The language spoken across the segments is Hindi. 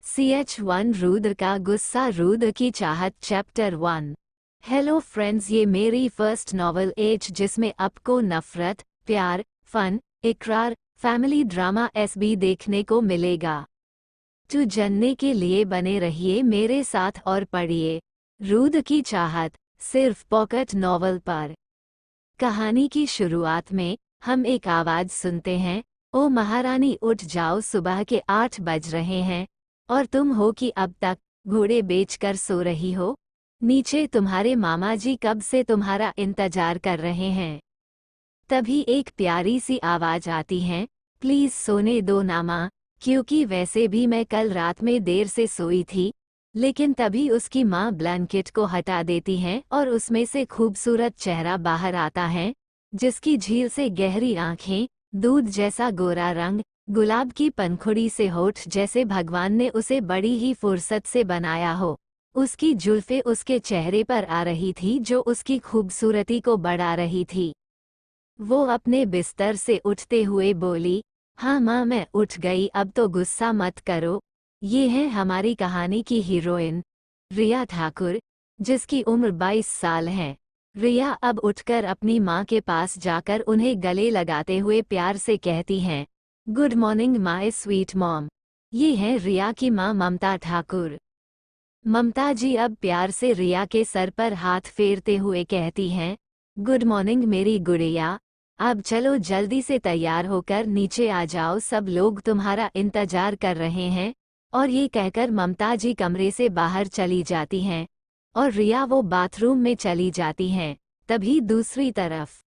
CH1 रुद्र का गुस्सा, रुद्र की चाहत, चैप्टर 1। हेलो फ्रेंड्स, ये मेरी फर्स्ट नॉवल एज जिसमें आपको नफरत, प्यार, फन, इकरार, फैमिली ड्रामा एसबी देखने को मिलेगा। तो जानने के लिए बने रहिए मेरे साथ और पढ़िए रुद्र की चाहत, सिर्फ पॉकेट नॉवल पर। कहानी की शुरुआत में हम एक आवाज सुनते हैं, ओ महारानी उठ जाओ, सुबह के 8 बज रहे हैं और तुम हो कि अब तक घोड़े बेचकर सो रही हो। नीचे तुम्हारे मामा जी कब से तुम्हारा इंतजार कर रहे हैं। तभी एक प्यारी सी आवाज आती है, प्लीज सोने दो ना माँ, क्योंकि वैसे भी मैं कल रात में देर से सोई थी। लेकिन तभी उसकी माँ ब्लैंकेट को हटा देती हैं और उसमें से खूबसूरत चेहरा बाहर आता है, जिसकी झील से गहरी आंखें, दूध जैसा गोरा रंग, गुलाब की पंखुड़ी से होठ जैसे भगवान ने उसे बड़ी ही फुर्सत से बनाया हो। उसकी जुल्फें उसके चेहरे पर आ रही थी जो उसकी खूबसूरती को बढ़ा रही थी। वो अपने बिस्तर से उठते हुए बोली, हाँ माँ मैं उठ गई, अब तो गुस्सा मत करो। ये है हमारी कहानी की हीरोइन रिया ठाकुर, जिसकी उम्र 22 साल है। रिया अब उठकर अपनी माँ के पास जाकर उन्हें गले लगाते हुए प्यार से कहती हैं, good morning my sweet mom. ये है रिया की माँ ममता ठाकुर। ममता जी अब प्यार से रिया के सर पर हाथ फेरते हुए कहती हैं, गुड मॉर्निंग मेरी गुड़िया, अब चलो जल्दी से तैयार होकर नीचे आ जाओ, सब लोग तुम्हारा इंतजार कर रहे हैं। और ये कहकर ममता जी कमरे से बाहर चली जाती हैं और रिया वो बाथरूम में चली जाती हैं। तभी दूसरी तरफ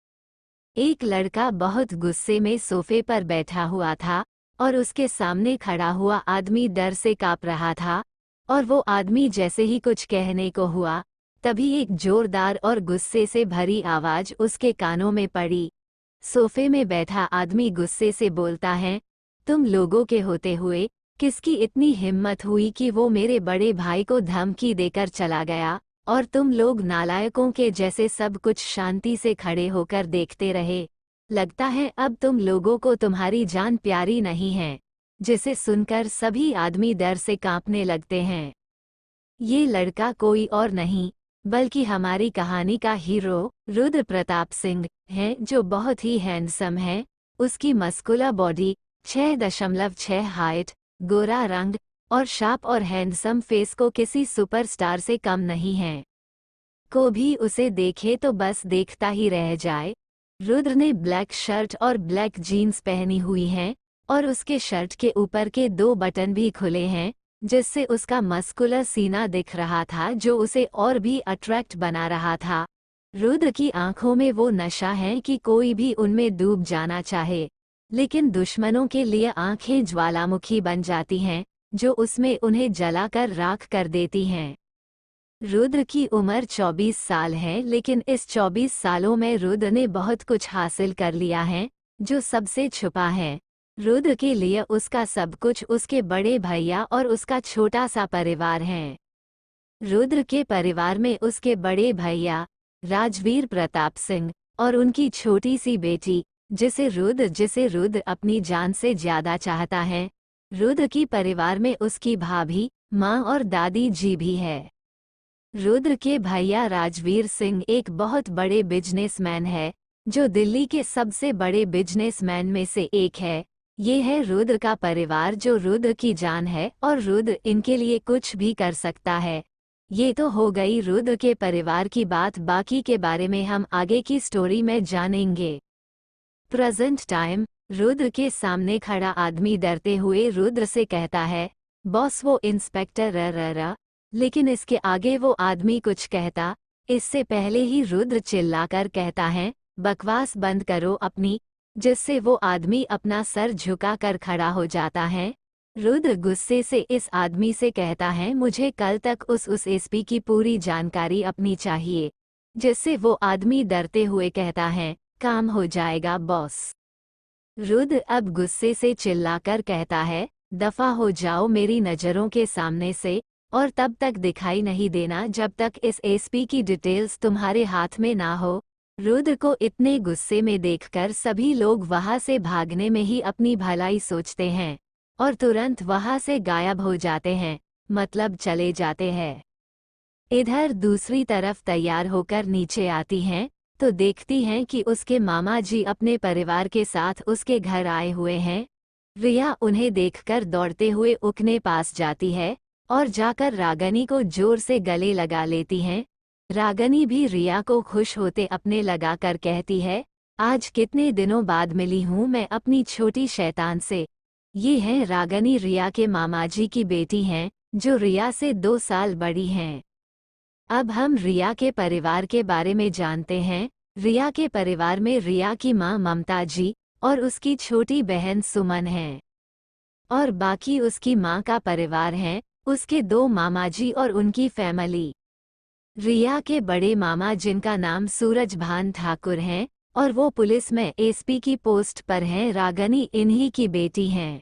एक लड़का बहुत गुस्से में सोफे पर बैठा हुआ था और उसके सामने खड़ा हुआ आदमी डर से कांप रहा था। और वो आदमी जैसे ही कुछ कहने को हुआ, तभी एक जोरदार और गुस्से से भरी आवाज उसके कानों में पड़ी। सोफे में बैठा आदमी गुस्से से बोलता है, तुम लोगों के होते हुए किसकी इतनी हिम्मत हुई कि वो मेरे बड़े भाई को धमकी देकर चला गया, और तुम लोग नालायकों के जैसे सब कुछ शांति से खड़े होकर देखते रहे। लगता है अब तुम लोगों को तुम्हारी जान प्यारी नहीं है। जिसे सुनकर सभी आदमी डर से कांपने लगते हैं। ये लड़का कोई और नहीं बल्कि हमारी कहानी का हीरो रुद्र प्रताप सिंह है, जो बहुत ही हैंडसम है। उसकी मस्कुलर बॉडी, 6.6 हाइट, गोरा रंग और शार्प और हैंडसम फेस को किसी सुपरस्टार से कम नहीं है। को भी उसे देखे तो बस देखता ही रह जाए। रुद्र ने ब्लैक शर्ट और ब्लैक जीन्स पहनी हुई हैं और उसके शर्ट के ऊपर के 2 बटन भी खुले हैं, जिससे उसका मस्कुलर सीना दिख रहा था, जो उसे और भी अट्रैक्ट बना रहा था। रुद्र की आंखों में वो नशा है कि कोई भी उनमें डूब जाना चाहे, लेकिन दुश्मनों के लिए आंखें ज्वालामुखी बन जाती हैं, जो उसमें उन्हें जलाकर राख कर देती हैं। रुद्र की उम्र 24 साल है, लेकिन इस 24 सालों में रुद्र ने बहुत कुछ हासिल कर लिया है, जो सबसे छुपा है। रुद्र के लिए उसका सब कुछ उसके बड़े भैया और उसका छोटा सा परिवार है। रुद्र के परिवार में उसके बड़े भैया राजवीर प्रताप सिंह और उनकी छोटी सी बेटी, जिसे रुद्र अपनी जान से ज्यादा चाहता है। रुद्र की परिवार में उसकी भाभी, माँ और दादी जी भी है। रुद्र के भैया राजवीर सिंह एक बहुत बड़े बिजनेसमैन है, जो दिल्ली के सबसे बड़े बिजनेसमैन में से एक है। ये है रुद्र का परिवार, जो रुद्र की जान है और रुद्र इनके लिए कुछ भी कर सकता है। ये तो हो गई रुद्र के परिवार की बात, बाकी के बारे में हम आगे की स्टोरी में जानेंगे। प्रेजेंट टाइम, रुद्र के सामने खड़ा आदमी डरते हुए रुद्र से कहता है, बॉस वो इंस्पेक्टर र। लेकिन इसके आगे वो आदमी कुछ कहता, इससे पहले ही रुद्र चिल्लाकर कहता है, बकवास बंद करो अपनी, जिससे वो आदमी अपना सर झुकाकर खड़ा हो जाता है। रुद्र गुस्से से इस आदमी से कहता है, मुझे कल तक उस एसपी की पूरी जानकारी अपनी चाहिए। जिससे वो आदमी डरते हुए कहता है, काम हो जाएगा बॉस। रुद्र अब गुस्से से चिल्लाकर कहता है, दफा हो जाओ मेरी नज़रों के सामने से, और तब तक दिखाई नहीं देना जब तक इस एसपी की डिटेल्स तुम्हारे हाथ में ना हो। रुद्र को इतने गुस्से में देखकर सभी लोग वहां से भागने में ही अपनी भलाई सोचते हैं। और तुरंत वहां से गायब हो जाते हैं, मतलब चले जाते हैं। इधर दूसरी तरफ तैयार होकर नीचे आती हैं तो देखती हैं कि उसके मामा जी अपने परिवार के साथ उसके घर आए हुए हैं। रिया उन्हें देखकर दौड़ते हुए उनके पास जाती है और जाकर रागनी को जोर से गले लगा लेती हैं। रागनी भी रिया को खुश होते अपने लगाकर कहती है, आज कितने दिनों बाद मिली हूँ मैं अपनी छोटी शैतान से। ये हैं रागनी, रिया के मामाजी की बेटी हैं, जो रिया से 2 साल बड़ी हैं। अब हम रिया के परिवार के बारे में जानते हैं। रिया के परिवार में रिया की मां ममता जी और उसकी छोटी बहन सुमन है, और बाकी उसकी मां का परिवार है, उसके 2 मामाजी और उनकी फैमिली। रिया के बड़े मामा जिनका नाम सूरजभान ठाकुर हैं और वो पुलिस में एसपी की पोस्ट पर हैं, रागनी इन्हीं की बेटी हैं।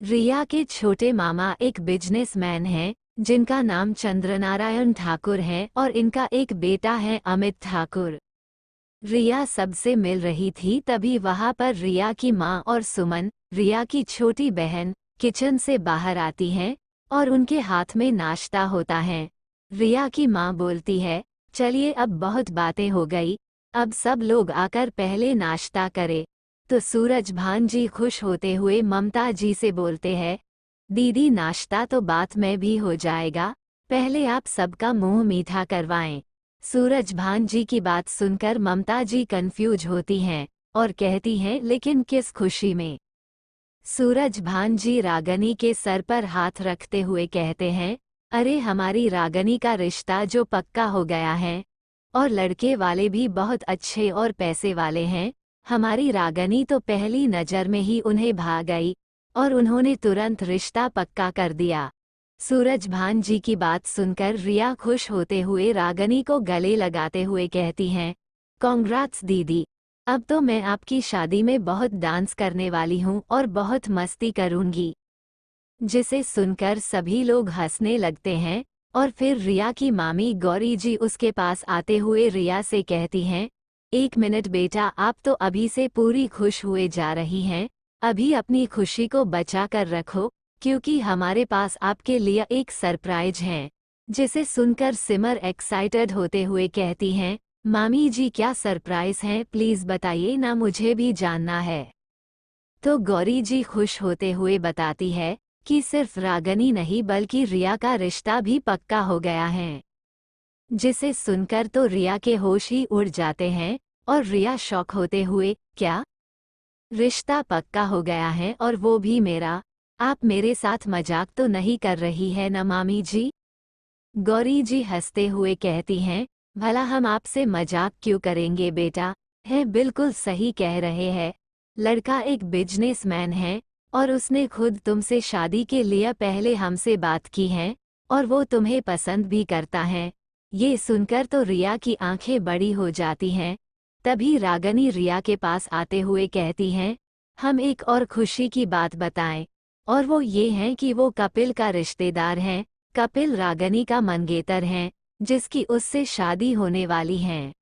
रिया के छोटे मामा एक बिजनेसमैन हैं जिनका नाम चंद्रनारायण ठाकुर है और इनका एक बेटा है अमित ठाकुर। रिया सबसे मिल रही थी तभी वहां पर रिया की मां और सुमन, रिया की छोटी बहन, किचन से बाहर आती हैं और उनके हाथ में नाश्ता होता है। रिया की मां बोलती है, चलिए अब बहुत बातें हो गई, अब सब लोग आकर पहले नाश्ता करें। तो सूरजभान जी खुश होते हुए ममता जी से बोलते हैं, दीदी नाश्ता तो बाद में भी हो जाएगा, पहले आप सबका मुंह मीठा करवाएं। सूरजभान जी की बात सुनकर ममता जी कंफ्यूज होती हैं और कहती हैं, लेकिन किस खुशी में। सूरजभान जी रागनी के सर पर हाथ रखते हुए कहते हैं, अरे हमारी रागनी का रिश्ता जो पक्का हो गया है, और लड़के वाले भी बहुत अच्छे और पैसे वाले हैं। हमारी रागनी तो पहली नज़र में ही उन्हें भा गई और उन्होंने तुरंत रिश्ता पक्का कर दिया। सूरजभान जी की बात सुनकर रिया खुश होते हुए रागनी को गले लगाते हुए कहती हैं, कॉन्ग्रेट्स दीदी, अब तो मैं आपकी शादी में बहुत डांस करने वाली हूँ और बहुत मस्ती करूँगी। जिसे सुनकर सभी लोग हंसने लगते हैं और फिर रिया की मामी गौरी जी उसके पास आते हुए रिया से कहती हैं, 1 मिनट बेटा, आप तो अभी से पूरी खुश हुए जा रही हैं, अभी अपनी खुशी को बचा कर रखो, क्योंकि हमारे पास आपके लिए एक सरप्राइज है। जिसे सुनकर सिमर एक्साइटेड होते हुए कहती हैं, मामी जी क्या सरप्राइज है, प्लीज बताइए ना, मुझे भी जानना है। तो गौरी जी खुश होते हुए बताती है कि सिर्फ रागनी नहीं बल्कि रिया का रिश्ता भी पक्का हो गया है। जिसे सुनकर तो रिया के होश ही उड़ जाते हैं और रिया शॉक होते हुए, क्या रिश्ता पक्का हो गया है और वो भी मेरा? आप मेरे साथ मजाक तो नहीं कर रही है ना मामी जी? गौरी जी हंसते हुए कहती हैं, भला हम आपसे मजाक क्यों करेंगे बेटा, है बिल्कुल सही कह रहे हैं। लड़का एक बिजनेसमैन है और उसने खुद तुमसे शादी के लिए पहले हमसे बात की है और वो तुम्हें पसंद भी करता है। ये सुनकर तो रिया की आंखें बड़ी हो जाती हैं। तभी रागनी रिया के पास आते हुए कहती हैं, हम एक और खुशी की बात बताएं, और वो ये है कि वो कपिल का रिश्तेदार हैं। कपिल रागनी का मंगेतर हैं, जिसकी उससे शादी होने वाली है।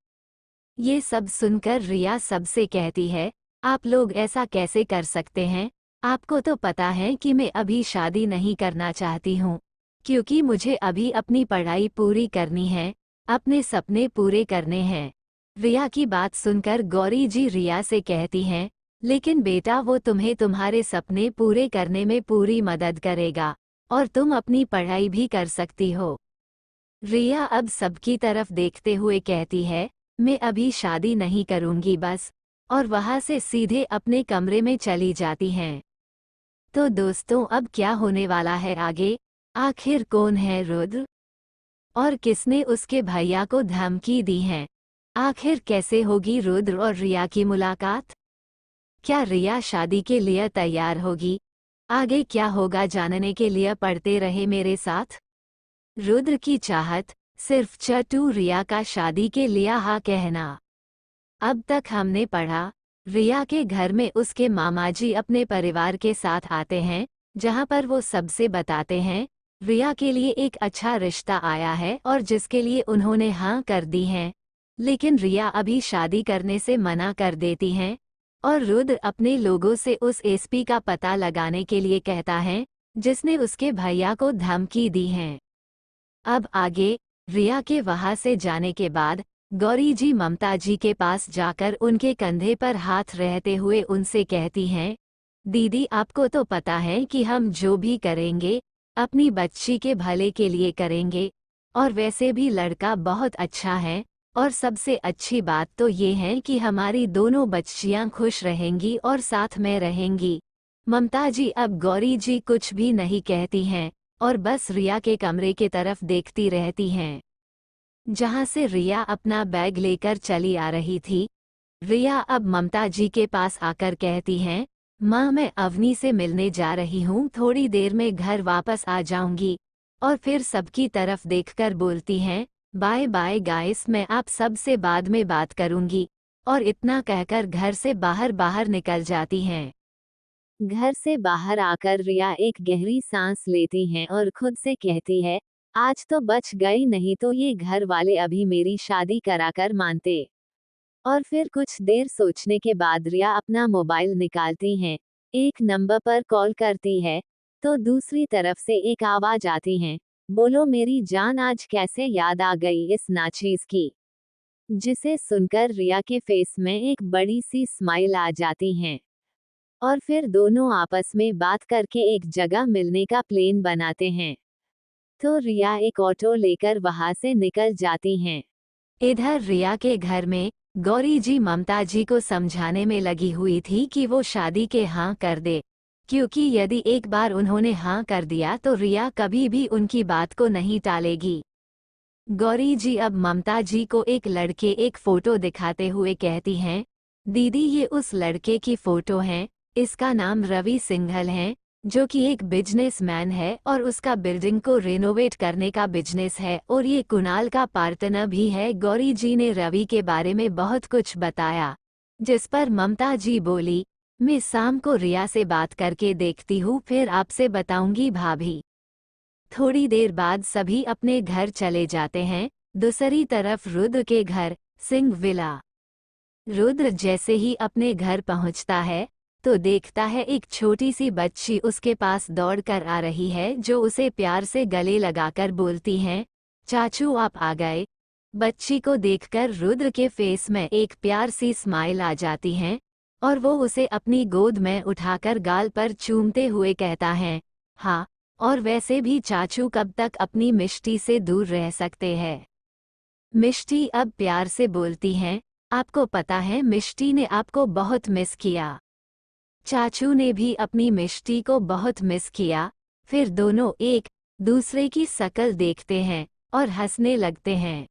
ये सब सुनकर रिया सबसे कहती है, आप लोग ऐसा कैसे कर सकते हैं? आपको तो पता है कि मैं अभी शादी नहीं करना चाहती हूँ, क्योंकि मुझे अभी अपनी पढ़ाई पूरी करनी है, अपने सपने पूरे करने हैं। रिया की बात सुनकर गौरी जी रिया से कहती हैं, लेकिन बेटा वो तुम्हें तुम्हारे सपने पूरे करने में पूरी मदद करेगा और तुम अपनी पढ़ाई भी कर सकती हो। रिया अब सबकी तरफ देखते हुए कहती है, मैं अभी शादी नहीं करूंगी बस, और वहां से सीधे अपने कमरे में चली जाती हैं। तो दोस्तों अब क्या होने वाला है आगे? आखिर कौन है रुद्र और किसने उसके भैया को धमकी दी है? आखिर कैसे होगी रुद्र और रिया की मुलाकात? क्या रिया शादी के लिए तैयार होगी? आगे क्या होगा जानने के लिए पढ़ते रहे मेरे साथ। रुद्र की चाहत, सिर्फ चटू रिया का शादी के लिए हाँ कहना। अब तक हमने पढ़ा, रिया के घर में उसके मामाजी अपने परिवार के साथ आते हैं, जहां पर वो सबसे बताते हैं रिया के लिए एक अच्छा रिश्ता आया है और जिसके लिए उन्होंने हाँ कर दी है। लेकिन रिया अभी शादी करने से मना कर देती हैं। और रुद्र अपने लोगों से उस एसपी का पता लगाने के लिए कहता है जिसने उसके भैया को धमकी दी है। अब आगे रिया के वहां से जाने के बाद गौरी जी ममता जी के पास जाकर उनके कंधे पर हाथ रहते हुए उनसे कहती हैं, दीदी आपको तो पता है कि हम जो भी करेंगे अपनी बच्ची के भले के लिए करेंगे, और वैसे भी लड़का बहुत अच्छा है, और सबसे अच्छी बात तो ये है कि हमारी दोनों बच्चियां खुश रहेंगी और साथ में रहेंगी। ममता जी अब गौरी जी कुछ भी नहीं कहती हैं और बस रिया के कमरे के तरफ देखती रहती हैं, जहां से रिया अपना बैग लेकर चली आ रही थी। रिया अब ममता जी के पास आकर कहती हैं, माँ मैं अवनी से मिलने जा रही हूँ, थोड़ी देर में घर वापस आ जाऊंगी। और फिर सबकी तरफ देखकर बोलती हैं, बाय बाय गाइस, मैं आप सब से बाद में बात करूंगी। और इतना कहकर घर से बाहर बाहर निकल जाती हैं। घर से बाहर आकर रिया एक गहरी सांस लेती हैं और खुद से कहती है, आज तो बच गई, नहीं तो ये घर वाले अभी मेरी शादी कराकर मानते। और फिर कुछ देर सोचने के बाद रिया अपना मोबाइल निकालती हैं, एक नंबर पर कॉल करती है, तो दूसरी तरफ से एक आवाज आती है, बोलो मेरी जान आज कैसे याद आ गई इस नाचीज की। जिसे सुनकर रिया के फेस में एक बड़ी सी स्माइल आ जाती है और फिर दोनों आपस में बात करके एक जगह मिलने का प्लान बनाते हैं। तो रिया एक ऑटो लेकर वहां से निकल जाती हैं। इधर रिया के घर में गौरी जी ममता जी को समझाने में लगी हुई थी कि वो शादी के हाँ कर दे, क्योंकि यदि एक बार उन्होंने हाँ कर दिया तो रिया कभी भी उनकी बात को नहीं टालेगी। गौरी जी अब ममता जी को एक लड़के एक फोटो दिखाते हुए कहती हैं, दीदी ये उस लड़के की फोटो है, इसका नाम रवि सिंघल है, जो कि एक बिजनेसमैन है और उसका बिल्डिंग को रेनोवेट करने का बिजनेस है, और ये कुणाल का पार्टनर भी है। गौरी जी ने रवि के बारे में बहुत कुछ बताया, जिस पर ममता जी बोली, मैं शाम को रिया से बात करके देखती हूँ, फिर आपसे बताऊंगी भाभी। थोड़ी देर बाद सभी अपने घर चले जाते हैं। दूसरी तरफ रुद्र के घर सिंह विला। रुद्र जैसे ही अपने घर पहुंचता है तो देखता है एक छोटी सी बच्ची उसके पास दौड़कर आ रही है, जो उसे प्यार से गले लगाकर बोलती हैं, चाचू आप आ गए। बच्ची को देखकर रुद्र के फेस में एक प्यार सी स्माइल आ जाती है और वो उसे अपनी गोद में उठाकर गाल पर चूमते हुए कहता है, हाँ, और वैसे भी चाचू कब तक अपनी मिष्टी से दूर रह सकते हैं। मिष्टी अब प्यार से बोलती हैं, आपको पता है मिष्टी ने आपको बहुत मिस किया। चाचू ने भी अपनी मिष्टी को बहुत मिस किया। फिर दोनों एक दूसरे की शक्ल देखते हैं और हंसने लगते हैं,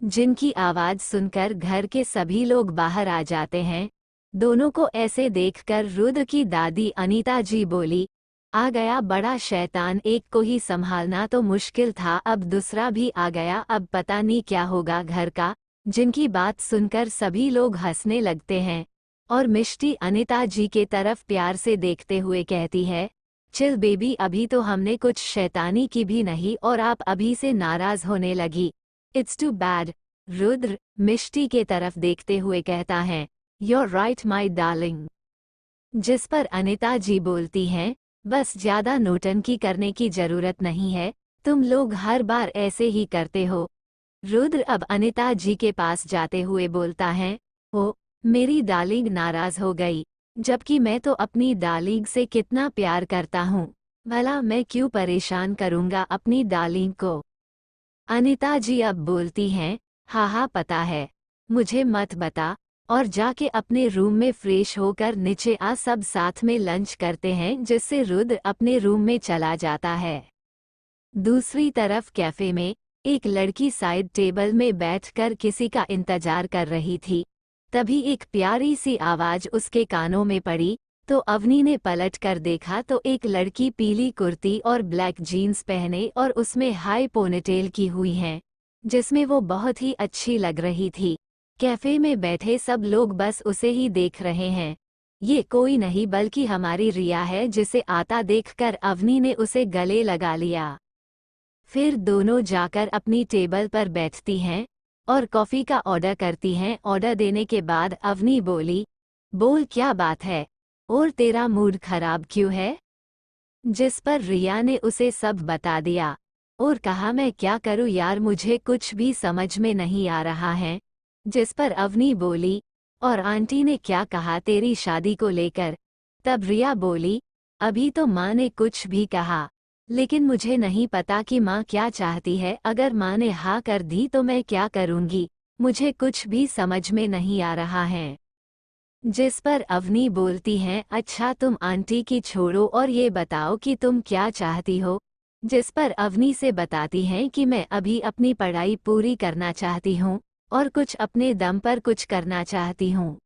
जिनकी आवाज सुनकर घर के सभी लोग बाहर आ जाते हैं। दोनों को ऐसे देखकर रुद्र की दादी अनीता जी बोली, आ गया बड़ा शैतान, एक को ही संभालना तो मुश्किल था, अब दूसरा भी आ गया, अब पता नहीं क्या होगा घर का। जिनकी बात सुनकर सभी लोग हंसने लगते हैं और मिष्टी अनीता जी के तरफ प्यार से देखते हुए कहती है, चिल बेबी, अभी तो हमने कुछ शैतानी की भी नहीं और आप अभी से नाराज होने लगी। It's too bad. Rudra Mishti के तरफ देखते हुए कहता है, You're right my darling। जिस पर अनीता जी बोलती हैं, बस ज्यादा नोटंकी करने की जरूरत नहीं है, तुम लोग हर बार ऐसे ही करते हो। रुद्र अब अनीता जी के पास जाते हुए बोलता है, ओ मेरी डार्लिंग नाराज हो गई, जबकि मैं तो अपनी डार्लिंग से कितना प्यार करता हूँ, भला मैं क्यों परेशान करूँगा अपनी डार्लिंग को। अनीता जी अब बोलती हैं, हाँ पता है, मुझे मत बता, और जाके अपने रूम में फ्रेश होकर नीचे आ, सब साथ में लंच करते हैं, जिससे रुद्र अपने रूम में चला जाता है। दूसरी तरफ कैफे में एक लड़की साइड टेबल में बैठकर किसी का इंतजार कर रही थी। तभी एक प्यारी सी आवाज उसके कानों में पड़ी, तो अवनी ने पलट कर देखा तो एक लड़की पीली कुर्ती और ब्लैक जीन्स पहने और उसमें हाई पोनीटेल की हुई है, जिसमें वो बहुत ही अच्छी लग रही थी। कैफे में बैठे सब लोग बस उसे ही देख रहे हैं। ये कोई नहीं बल्कि हमारी रिया है, जिसे आता देखकर अवनी ने उसे गले लगा लिया। फिर दोनों जाकर अपनी टेबल पर बैठती हैं और कॉफ़ी का ऑर्डर करती हैं। ऑर्डर देने के बाद अवनी बोली, बोल क्या बात है, और तेरा मूड खराब क्यों है? जिस पर रिया ने उसे सब बता दिया और कहा मैं क्या करूं यार, मुझे कुछ भी समझ में नहीं आ रहा है। जिस पर अवनी बोली, और आंटी ने क्या कहा तेरी शादी को लेकर? तब रिया बोली, अभी तो माँ ने कुछ भी कहा, लेकिन मुझे नहीं पता कि माँ क्या चाहती है। अगर माँ ने हाँ कर दी तो मैं क्या करूँगी, मुझे कुछ भी समझ में नहीं आ रहा है। जिस पर अवनी बोलती हैं, अच्छा तुम आंटी की छोड़ो और ये बताओ कि तुम क्या चाहती हो। जिस पर अवनी से बताती हैं कि मैं अभी अपनी पढ़ाई पूरी करना चाहती हूँ और कुछ अपने दम पर कुछ करना चाहती हूँ।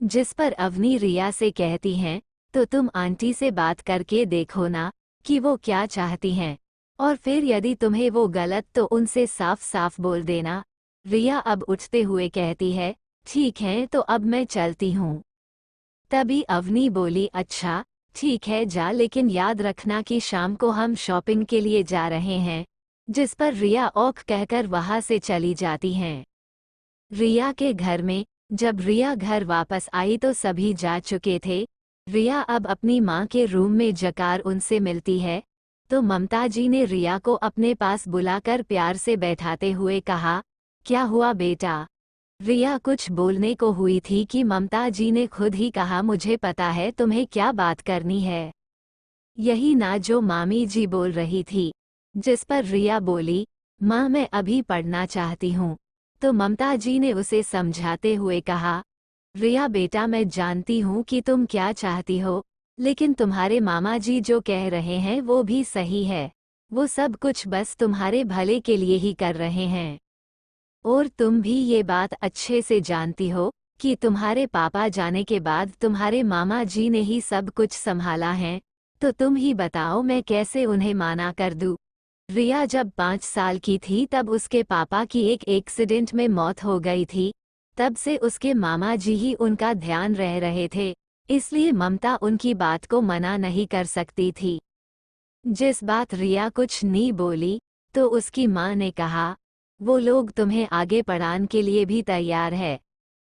जिस पर अवनी रिया से कहती हैं, तो तुम आंटी से बात करके देखो ना कि वो क्या चाहती हैं, और फिर यदि तुम्हें वो गलत तो उनसे साफ साफ बोल देना। रिया अब उठते हुए कहती है, ठीक है तो अब मैं चलती हूँ। तभी अवनी बोली, अच्छा ठीक है जा, लेकिन याद रखना कि शाम को हम शॉपिंग के लिए जा रहे हैं। जिस पर रिया ओक कहकर वहां से चली जाती हैं। रिया के घर में जब रिया घर वापस आई तो सभी जा चुके थे। रिया अब अपनी माँ के रूम में जाकर उनसे मिलती है, तो ममता जी ने रिया को अपने पास बुलाकर प्यार से बैठाते हुए कहा, क्या हुआ बेटा? रिया कुछ बोलने को हुई थी कि ममता जी ने खुद ही कहा, मुझे पता है तुम्हें क्या बात करनी है, यही ना जो मामी जी बोल रही थी। जिस पर रिया बोली, माँ मैं अभी पढ़ना चाहती हूँ। तो ममता जी ने उसे समझाते हुए कहा, रिया बेटा मैं जानती हूँ कि तुम क्या चाहती हो, लेकिन तुम्हारे मामा जी जो कह रहे हैं वो भी सही है। वो सब कुछ बस तुम्हारे भले के लिए ही कर रहे हैं। और तुम भी ये बात अच्छे से जानती हो कि तुम्हारे पापा जाने के बाद तुम्हारे मामा जी ने ही सब कुछ संभाला है। तो तुम ही बताओ मैं कैसे उन्हें माना कर दूं। रिया जब 5 साल की थी तब उसके पापा की एक एक्सीडेंट में मौत हो गई थी। तब से उसके मामा जी ही उनका ध्यान रह रहे थे, इसलिए ममता उनकी बात को मना नहीं कर सकती थी। जिस बात रिया कुछ नहीं बोली, तो उसकी माँ ने कहा, वो लोग तुम्हें आगे पढ़ाने के लिए भी तैयार है।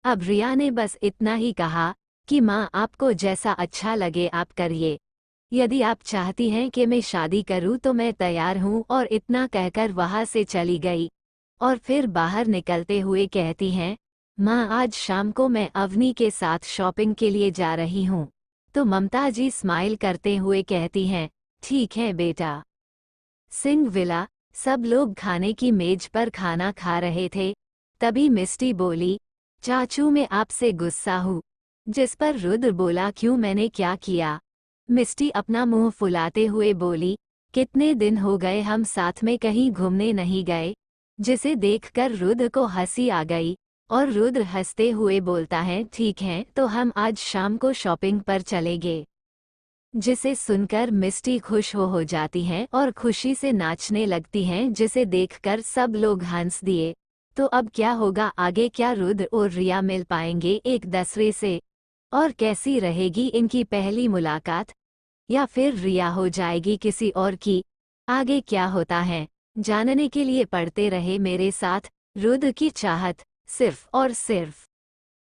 अब रिया ने बस इतना ही कहा कि माँ आपको जैसा अच्छा लगे आप करिए। यदि आप चाहती हैं कि मैं शादी करूं तो मैं तैयार हूं, और इतना कहकर वहां से चली गई। और फिर बाहर निकलते हुए कहती हैं, माँ आज शाम को मैं अवनी के साथ शॉपिंग के लिए जा रही हूँ। तो ममता जी स्माइल करते हुए कहती हैं, ठीक है बेटा। सिंह विला सब लोग खाने की मेज पर खाना खा रहे थे। तभी मिस्टी बोली, चाचू मैं आपसे गुस्सा हूँ। जिस पर रुद्र बोला, क्यों मैंने क्या किया? मिस्टी अपना मुंह फुलाते हुए बोली, कितने दिन हो गए हम साथ में कहीं घूमने नहीं गए। जिसे देखकर रुद्र को हंसी आ गई, और रुद्र हंसते हुए बोलता है, ठीक है तो हम आज शाम को शॉपिंग पर चलेंगे। जिसे सुनकर मिस्टी खुश हो जाती हैं और खुशी से नाचने लगती हैं, जिसे देखकर सब लोग हंस दिए। तो अब क्या होगा आगे, क्या रुद्र और रिया मिल पाएंगे एक दूसरे से, और कैसी रहेगी इनकी पहली मुलाकात, या फिर रिया हो जाएगी किसी और की? आगे क्या होता है जानने के लिए पढ़ते रहे मेरे साथ रुद्र की चाहत, सिर्फ और सिर्फ